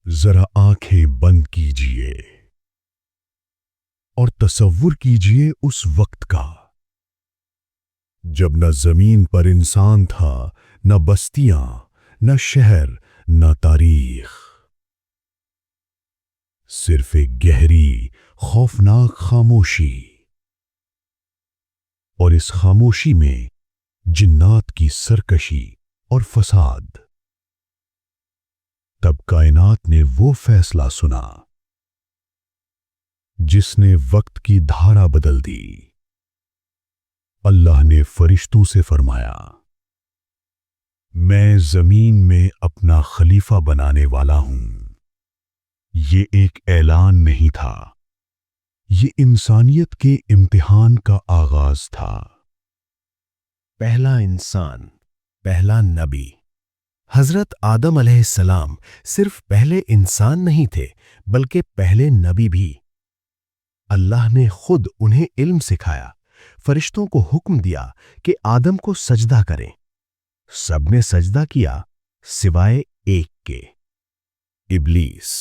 ذرا آنکھیں بند کیجئے اور تصور کیجئے اس وقت کا جب نہ زمین پر انسان تھا، نہ بستیاں، نہ شہر، نہ تاریخ، صرف ایک گہری خوفناک خاموشی، اور اس خاموشی میں جنات کی سرکشی اور فساد۔ تب کائنات نے وہ فیصلہ سنا جس نے وقت کی دھارا بدل دی۔ اللہ نے فرشتوں سے فرمایا، میں زمین میں اپنا خلیفہ بنانے والا ہوں۔ یہ ایک اعلان نہیں تھا، یہ انسانیت کے امتحان کا آغاز تھا۔ پہلا انسان، پہلا نبی حضرت آدم علیہ السلام صرف پہلے انسان نہیں تھے بلکہ پہلے نبی بھی۔ اللہ نے خود انہیں علم سکھایا، فرشتوں کو حکم دیا کہ آدم کو سجدہ کریں۔ سب نے سجدہ کیا سوائے ایک کے، ابلیس۔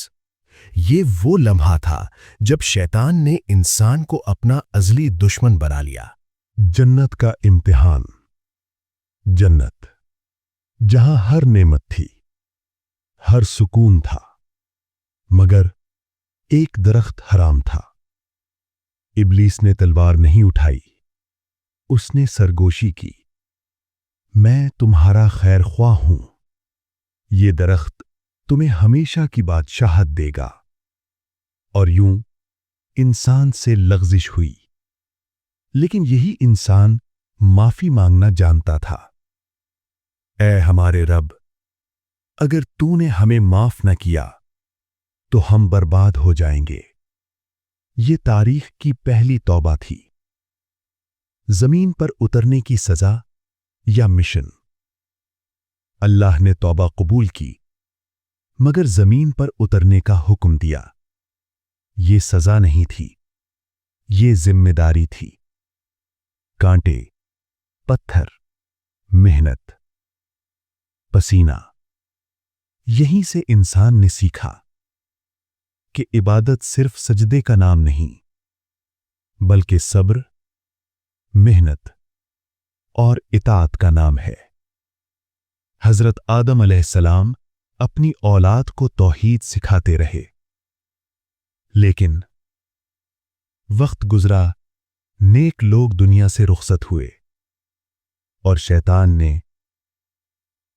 یہ وہ لمحہ تھا جب شیطان نے انسان کو اپنا ازلی دشمن بنا لیا۔ جنت کا امتحان، جنت جہاں ہر نعمت تھی، ہر سکون تھا، مگر ایک درخت حرام تھا۔ ابلیس نے تلوار نہیں اٹھائی، اس نے سرگوشی کی، میں تمہارا خیر خواہ ہوں، یہ درخت تمہیں ہمیشہ کی بادشاہت دے گا۔ اور یوں انسان سے لغزش ہوئی، لیکن یہی انسان معافی مانگنا جانتا تھا۔ اے ہمارے رب، اگر تو نے ہمیں معاف نہ کیا تو ہم برباد ہو جائیں گے۔ یہ تاریخ کی پہلی توبہ تھی۔ زمین پر اترنے کی سزا یا مشن؟ اللہ نے توبہ قبول کی، مگر زمین پر اترنے کا حکم دیا۔ یہ سزا نہیں تھی، یہ ذمہ داری تھی۔ کانٹے، پتھر، محنت، پسینہ، یہیں سے انسان نے سیکھا کہ عبادت صرف سجدے کا نام نہیں، بلکہ صبر، محنت اور اطاعت کا نام ہے۔ حضرت آدم علیہ السلام اپنی اولاد کو توحید سکھاتے رہے، لیکن وقت گزرا، نیک لوگ دنیا سے رخصت ہوئے، اور شیطان نے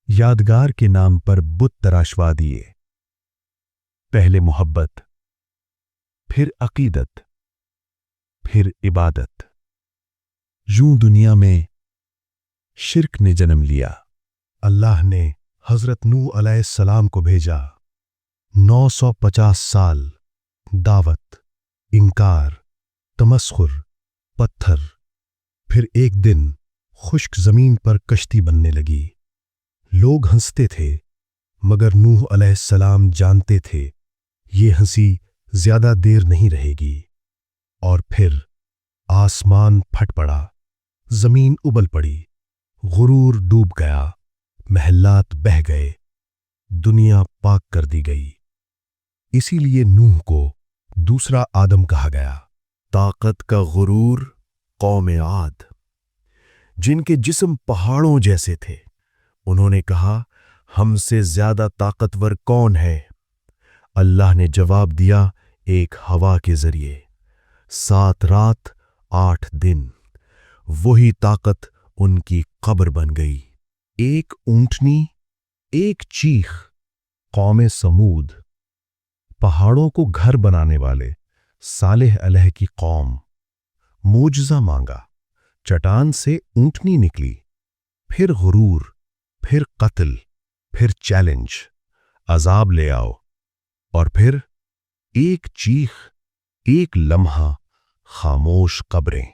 یادگار کے نام پر بت تراشوا دیے۔ پہلے محبت، پھر عقیدت، پھر عبادت۔ یوں دنیا میں شرک نے جنم لیا۔ اللہ نے حضرت نوح علیہ السلام کو بھیجا، 950 سال دعوت، انکار، تمسخر، پتھر۔ پھر ایک دن خشک زمین پر کشتی بننے لگی۔ لوگ ہنستے تھے، مگر نوح علیہ السلام جانتے تھے یہ ہنسی زیادہ دیر نہیں رہے گی۔ اور پھر آسمان پھٹ پڑا، زمین ابل پڑی، غرور ڈوب گیا، محلات بہہ گئے، دنیا پاک کر دی گئی۔ اسی لیے نوح کو دوسرا آدم کہا گیا۔ طاقت کا غرور قوم عاد، جن کے جسم پہاڑوں جیسے تھے، انہوں نے کہا ہم سے زیادہ طاقتور کون ہے؟ اللہ نے جواب دیا ایک ہوا کے ذریعے، 7 رات 8 دن، وہی طاقت ان کی قبر بن گئی۔ ایک اونٹنی، ایک چیخ۔ قوم سمود، پہاڑوں کو گھر بنانے والے صالح علیہ کی قوم۔ معجزہ مانگا، چٹان سے اونٹنی نکلی، پھر غرور، پھر قتل، پھر چیلنج، عذاب لے آؤ، اور پھر ایک چیخ، ایک لمحہ، خاموش قبریں۔